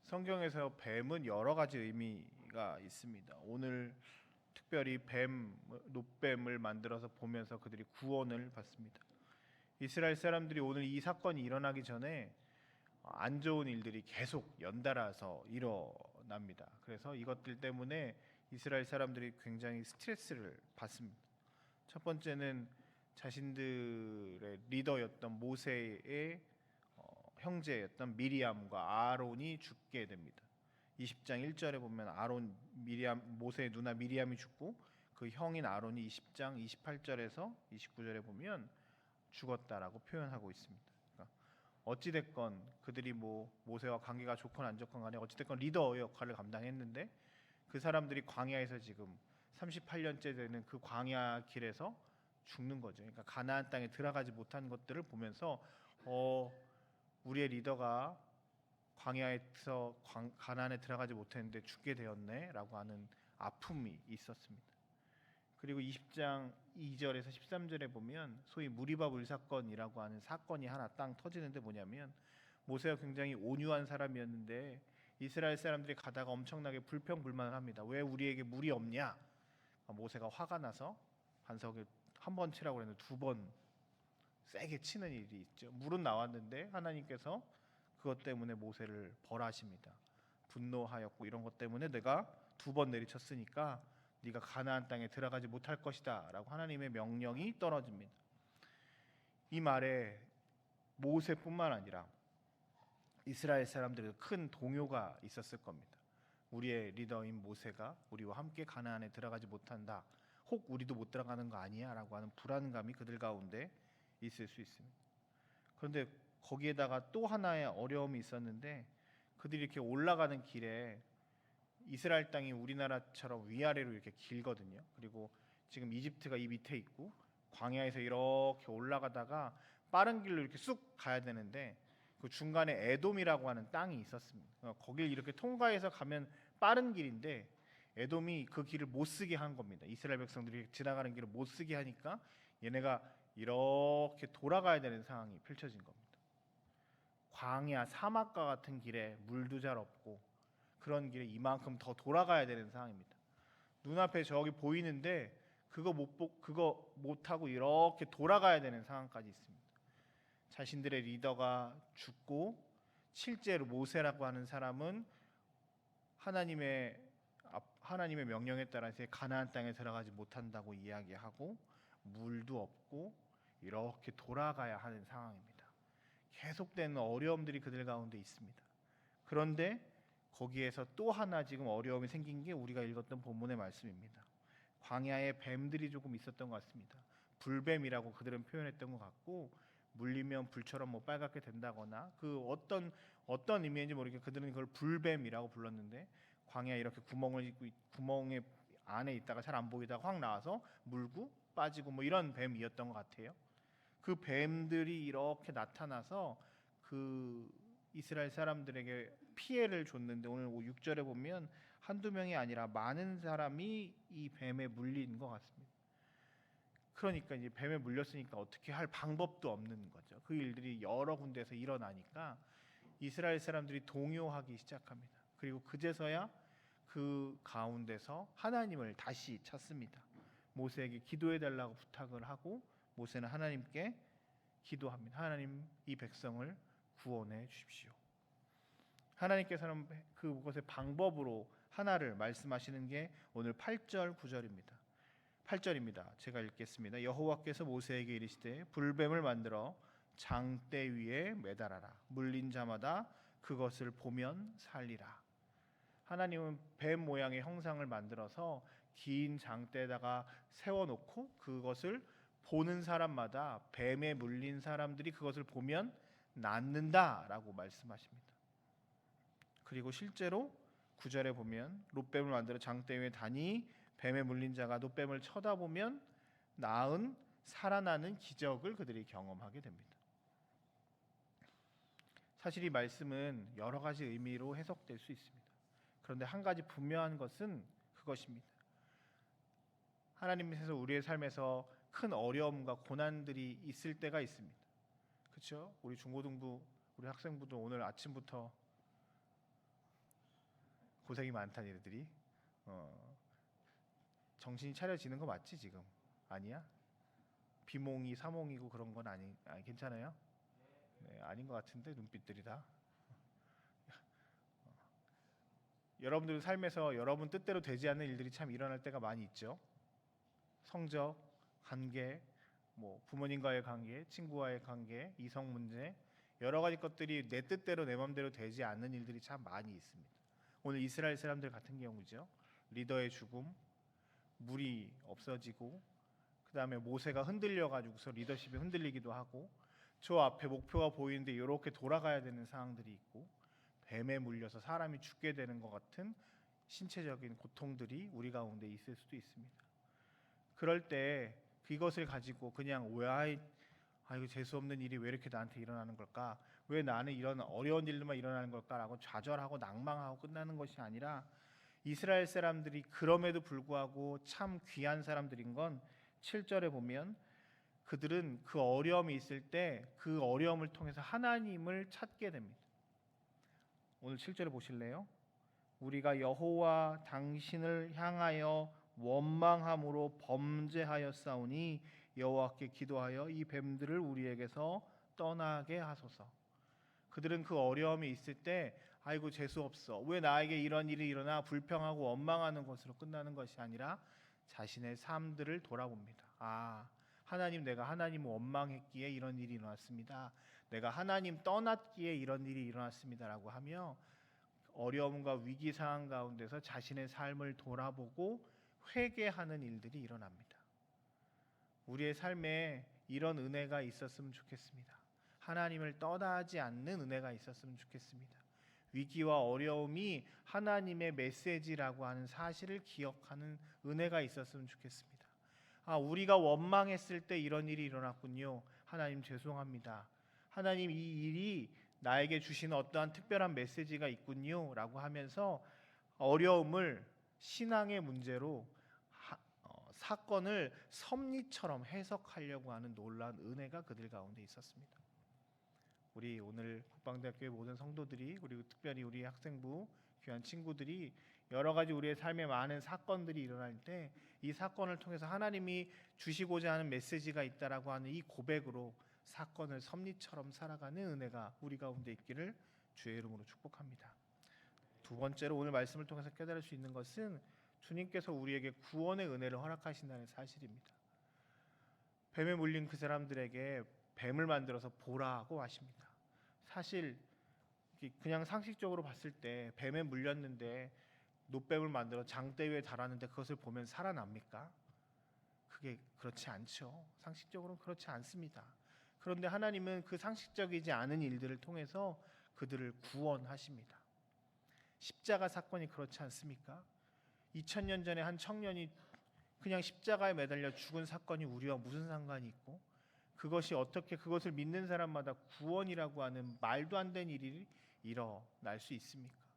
성경에서 뱀은 여러 가지 의미가 있습니다. 오늘 특별히 놋뱀을 만들어서 보면서 그들이 구원을 받습니다. 이스라엘 사람들이 오늘 이 사건이 일어나기 전에 안 좋은 일들이 계속 연달아서 일어납니다. 그래서 이것들 때문에 이스라엘 사람들이 굉장히 스트레스를 받습니다. 첫 번째는 자신들의 리더였던 모세의 형제였던 미리암과 아론이 죽게 됩니다. 20장 1절에 보면 모세의 누나 미리암이 죽고 그 형인 아론이 20장 28절에서 29절에 보면 죽었다라고 표현하고 있습니다. 그러니까 어찌 됐건 그들이 모세와 관계가 좋건 안 좋건 간에 어찌 됐건 리더 역할을 감당했는데 그 사람들이 광야에서 지금 38년째 되는 그 광야 길에서 죽는 거죠. 그러니까 가나안 땅에 들어가지 못한 것들을 보면서 우리의 리더가 광야에서 가나안에 들어가지 못했는데 죽게 되었네라고 하는 아픔이 있었습니다. 그리고 20장 2절에서 13절에 보면 소위 무리바 물사건이라고 하는 사건이 하나 땅 터지는데 뭐냐면 모세가 굉장히 온유한 사람이었는데 이스라엘 사람들이 가다가 엄청나게 불평불만을 합니다. 왜 우리에게 물이 없냐? 모세가 화가 나서 반석을 한 번 치라고 했는데 두 번 세게 치는 일이 있죠. 물은 나왔는데 하나님께서 그것 때문에 모세를 벌하십니다. 분노하였고 이런 것 때문에 내가 두 번 내리쳤으니까 네가 가나안 땅에 들어가지 못할 것이다라고 하나님의 명령이 떨어집니다. 이 말에 모세뿐만 아니라 이스라엘 사람들에도 큰 동요가 있었을 겁니다. 우리의 리더인 모세가 우리와 함께 가나안에 들어가지 못한다. 혹 우리도 못 들어가는 거 아니야? 라고 하는 불안감이 그들 가운데 있을 수 있습니다. 그런데 거기에다가 또 하나의 어려움이 있었는데 그들이 이렇게 올라가는 길에 이스라엘 땅이 우리나라처럼 위아래로 이렇게 길거든요. 그리고 지금 이집트가 이 밑에 있고 광야에서 이렇게 올라가다가 빠른 길로 이렇게 쑥 가야 되는데 그 중간에 에돔이라고 하는 땅이 있었습니다. 거길 이렇게 통과해서 가면 빠른 길인데 에돔이 그 길을 못 쓰게 한 겁니다. 이스라엘 백성들이 지나가는 길을 못 쓰게 하니까 얘네가 이렇게 돌아가야 되는 상황이 펼쳐진 겁니다. 광야 사막과 같은 길에 물도 잘 없고 그런 길에 이만큼 더 돌아가야 되는 상황입니다. 눈앞에 저기 보이는데 그거 못 하고 이렇게 돌아가야 되는 상황까지 있습니다. 자신들의 리더가 죽고 실제로 모세라고 하는 사람은 하나님의 명령에 따라서 가나안 땅에 들어가지 못한다고 이야기하고 물도 없고 이렇게 돌아가야 하는 상황입니다. 계속되는 어려움들이 그들 가운데 있습니다. 그런데 거기에서 또 하나 지금 어려움이 생긴 게 우리가 읽었던 본문의 말씀입니다. 광야에 뱀들이 조금 있었던 것 같습니다. 불뱀이라고 그들은 표현했던 것 같고 물리면 불처럼 빨갛게 된다거나 그 어떤 의미인지 모르게 그들은 그걸 불뱀이라고 불렀는데 광야에 이렇게 구멍에 안에 있다가 잘 안 보이다가 확 나와서 물고 빠지고 이런 뱀이었던 것 같아요. 그 뱀들이 이렇게 나타나서 그 이스라엘 사람들에게 피해를 줬는데 오늘 6절에 보면 한두 명이 아니라 많은 사람이 이 뱀에 물린 것 같습니다. 그러니까 이제 뱀에 물렸으니까 어떻게 할 방법도 없는 거죠. 그 일들이 여러 군데에서 일어나니까 이스라엘 사람들이 동요하기 시작합니다. 그리고 그제서야 그 가운데서 하나님을 다시 찾습니다. 모세에게 기도해 달라고 부탁을 하고 모세는 하나님께 기도합니다. 하나님, 이 백성을 구원해 주십시오. 하나님께서는 그것의 방법으로 하나를 말씀하시는 게 오늘 8절 9절입니다. 8절입니다. 제가 읽겠습니다. 여호와께서 모세에게 이르시되 불뱀을 만들어 장대 위에 매달아라. 물린 자마다 그것을 보면 살리라. 하나님은 뱀 모양의 형상을 만들어서 긴 장대에다가 세워놓고 그것을 보는 사람마다 뱀에 물린 사람들이 그것을 보면 낫는다라고 말씀하십니다. 그리고 실제로 9절에 보면 놋뱀을 만들어 장대 위에 다니 뱀에 물린 자가 놋뱀을 쳐다보면 살아나는 기적을 그들이 경험하게 됩니다. 사실 이 말씀은 여러 가지 의미로 해석될 수 있습니다. 그런데 한 가지 분명한 것은 그것입니다. 하나님께서 우리의 삶에서 큰 어려움과 고난들이 있을 때가 있습니다. 그렇죠? 우리 중고등부, 우리 학생부도 오늘 아침부터 고생이 많다 얘들이. 정신이 차려지는 거 맞지 지금? 아니야? 비몽이 사몽이고 그런 건 아니 괜찮아요? 네, 아닌 것 같은데 눈빛들이 다. 여러분들 삶에서 여러분 뜻대로 되지 않는 일들이 참 일어날 때가 많이 있죠. 성적, 관계, 뭐 부모님과의 관계, 친구와의 관계, 이성 문제, 여러 가지 것들이 내 뜻대로 내 마음대로 되지 않는 일들이 참 많이 있습니다. 오늘 이스라엘 사람들 같은 경우죠. 리더의 죽음, 물이 없어지고 그 다음에 모세가 흔들려 가지고서 리더십이 흔들리기도 하고 저 앞에 목표가 보이는데 이렇게 돌아가야 되는 상황들이 있고 뱀에 물려서 사람이 죽게 되는 것 같은 신체적인 고통들이 우리 가운데 있을 수도 있습니다. 그럴 때 이것을 가지고 그냥 이거 재수 없는 일이 왜 이렇게 나한테 일어나는 걸까? 왜 나는 이런 어려운 일들만 일어나는 걸까라고 좌절하고 낭망하고 끝나는 것이 아니라 이스라엘 사람들이 그럼에도 불구하고 참 귀한 사람들인 건 7절에 보면 그들은 그 어려움이 있을 때 그 어려움을 통해서 하나님을 찾게 됩니다. 오늘 7절에 보실래요? 우리가 여호와 당신을 향하여 원망함으로 범죄하였사오니 여호와께 기도하여 이 뱀들을 우리에게서 떠나게 하소서. 그들은 그 어려움이 있을 때 아이고 재수 없어. 왜 나에게 이런 일이 일어나 불평하고 원망하는 것으로 끝나는 것이 아니라 자신의 삶들을 돌아봅니다. 하나님 내가 하나님을 원망했기에 이런 일이 일어났습니다. 내가 하나님 떠났기에 이런 일이 일어났습니다라고 하며 어려움과 위기 상황 가운데서 자신의 삶을 돌아보고 회개하는 일들이 일어납니다. 우리의 삶에 이런 은혜가 있었으면 좋겠습니다. 하나님을 떠나지 않는 은혜가 있었으면 좋겠습니다. 위기와 어려움이 하나님의 메시지라고 하는 사실을 기억하는 은혜가 있었으면 좋겠습니다. 우리가 원망했을 때 이런 일이 일어났군요. 하나님 죄송합니다. 하나님 이 일이 나에게 주시는 어떠한 특별한 메시지가 있군요 라고 하면서 어려움을 신앙의 문제로 사건을 섭리처럼 해석하려고 하는 놀라운 은혜가 그들 가운데 있었습니다. 우리 오늘 국방대학교의 모든 성도들이 그리고 특별히 우리 학생부 귀한 친구들이 여러 가지 우리의 삶에 많은 사건들이 일어날 때 이 사건을 통해서 하나님이 주시고자 하는 메시지가 있다라고 하는 이 고백으로 사건을 섭리처럼 살아가는 은혜가 우리 가운데 있기를 주의 이름으로 축복합니다. 두 번째로 오늘 말씀을 통해서 깨달을 수 있는 것은 주님께서 우리에게 구원의 은혜를 허락하신다는 사실입니다. 뱀에 물린 그 사람들에게 뱀을 만들어서 보라고 하십니다. 사실 그냥 상식적으로 봤을 때 뱀에 물렸는데 놋뱀을 만들어 장대 위에 달았는데 그것을 보면 살아납니까? 그게 그렇지 않죠. 상식적으로는 그렇지 않습니다. 그런데 하나님은 그 상식적이지 않은 일들을 통해서 그들을 구원하십니다. 십자가 사건이 그렇지 않습니까? 2000년 전에 한 청년이 그냥 십자가에 매달려 죽은 사건이 우리와 무슨 상관이 있고 그것이 어떻게 그것을 믿는 사람마다 구원이라고 하는 말도 안 되는 일이 일어날 수 있습니까?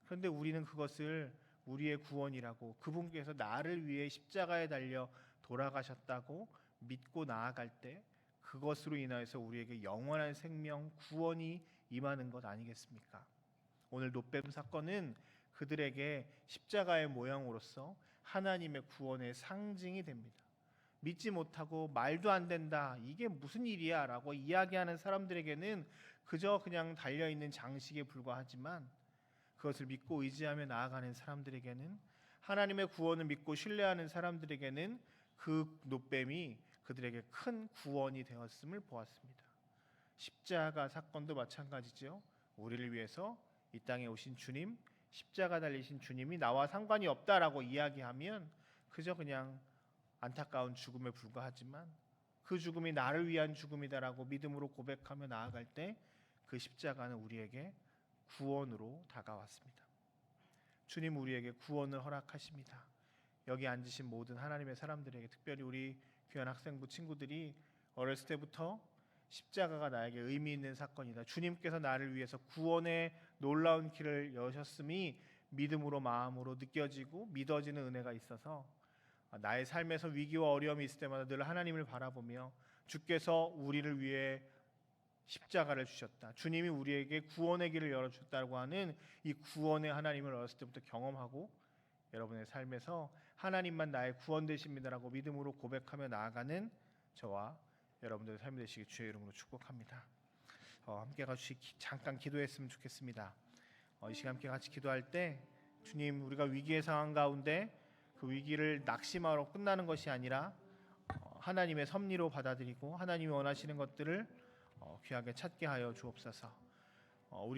그런데 우리는 그것을 우리의 구원이라고 그분께서 나를 위해 십자가에 달려 돌아가셨다고 믿고 나아갈 때 그것으로 인하여서 우리에게 영원한 생명 구원이 임하는 것 아니겠습니까? 오늘 놋뱀 사건은 그들에게 십자가의 모형으로서 하나님의 구원의 상징이 됩니다. 믿지 못하고 말도 안 된다, 이게 무슨 일이야 라고 이야기하는 사람들에게는 그저 그냥 달려있는 장식에 불과하지만 그것을 믿고 의지하며 나아가는 사람들에게는 하나님의 구원을 믿고 신뢰하는 사람들에게는 그 놋뱀이 그들에게 큰 구원이 되었음을 보았습니다. 십자가 사건도 마찬가지죠. 우리를 위해서 이 땅에 오신 주님, 십자가 달리신 주님이 나와 상관이 없다라고 이야기하면 그저 그냥 안타까운 죽음에 불과하지만 그 죽음이 나를 위한 죽음이다라고 믿음으로 고백하며 나아갈 때 그 십자가는 우리에게 구원으로 다가왔습니다. 주님 우리에게 구원을 허락하십니다. 여기 앉으신 모든 하나님의 사람들에게 특별히 우리 귀한 학생부 친구들이 어렸을 때부터 십자가가 나에게 의미 있는 사건이다. 주님께서 나를 위해서 구원의 놀라운 길을 여셨음이 믿음으로 마음으로 느껴지고 믿어지는 은혜가 있어서 나의 삶에서 위기와 어려움이 있을 때마다 늘 하나님을 바라보며 주께서 우리를 위해 십자가를 주셨다. 주님이 우리에게 구원의 길을 열어주셨다고 하는 이 구원의 하나님을 어렸을 때부터 경험하고 여러분의 삶에서 하나님만 나의 구원 되십니다라고 믿음으로 고백하며 나아가는 저와 여러분들의 삶이 되시길 주의 이름으로 축복합니다. 함께 같이 잠깐 기도했으면 좋겠습니다. 이 시간 함께 같이 기도할 때 주님, 우리가 위기의 상황 가운데 그 위기를 낙심하러 끝나는 것이 아니라 하나님의 섭리로 받아들이고 하나님이 원하시는 것들을 귀하게 찾게 하여 주옵소서. 우리